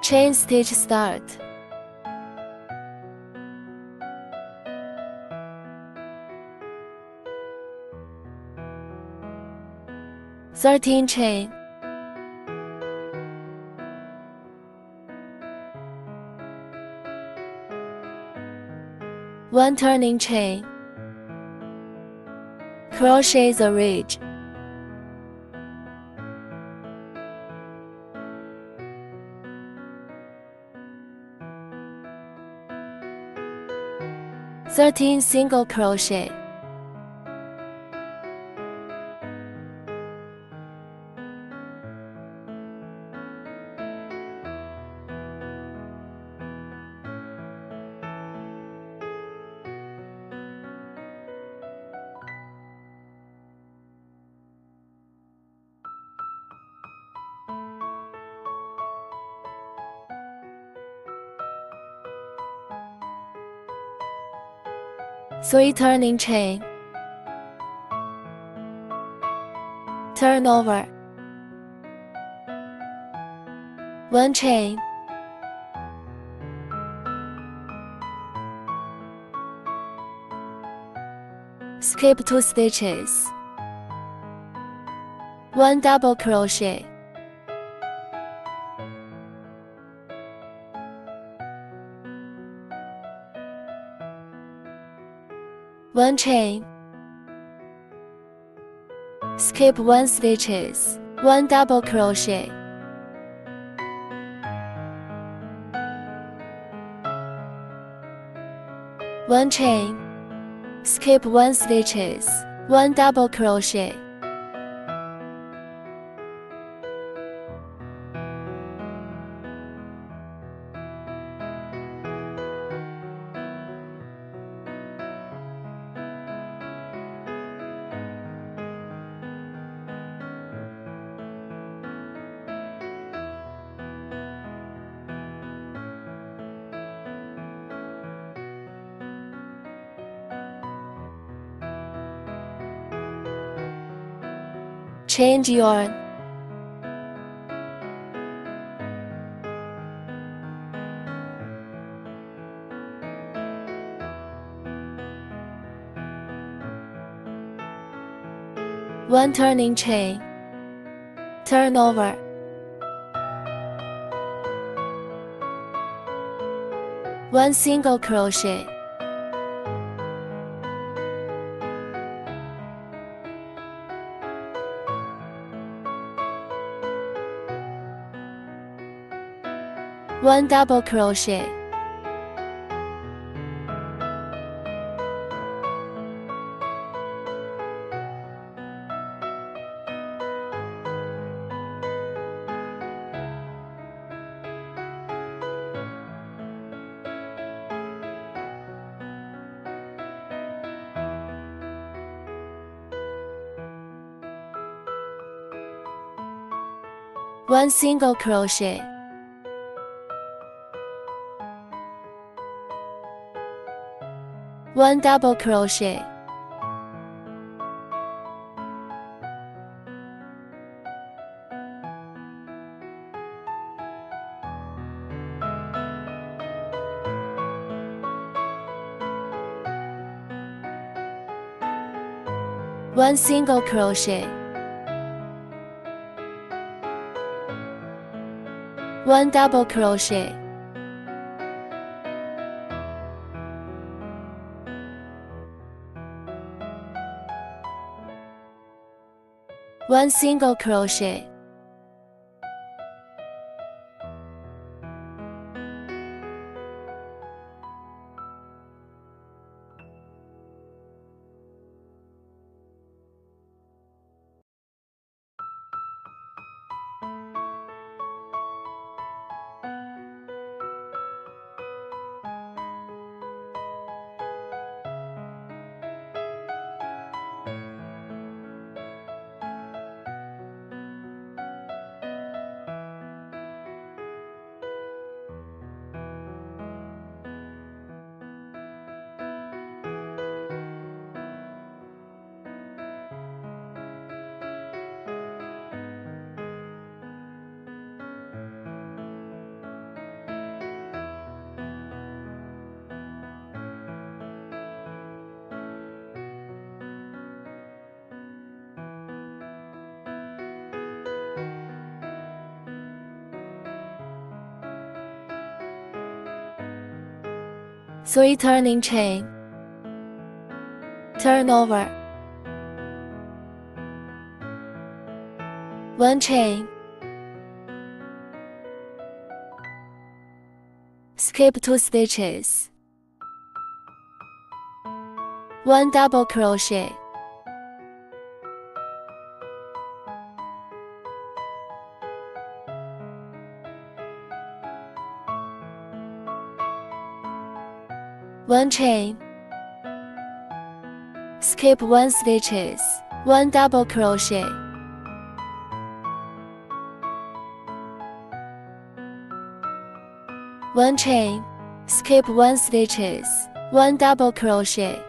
Chain stitch start. 13 chain. 1 turning chain. Crochet the ridge. Thirteen single crochet. Three turning chain. Turn over. 1 chain. Skip 2 stitches. 1 double crochet. 1 chain. Skip 1 stitches. 1 double crochet. 1 chain. Skip 1 stitches. 1 double crochet. Change yarn. One turning chain. Turn over. One single crochet. One double crochet. One single crochet. One double crochet. One single crochet. One double crochet. One single crochet. 3 turning chain, turn over, 1 chain, skip 2 stitches, 1 double crochet, one chain, skip 1 stitches, 1 double crochet, one chain, skip 1 stitches, 1 double crochet,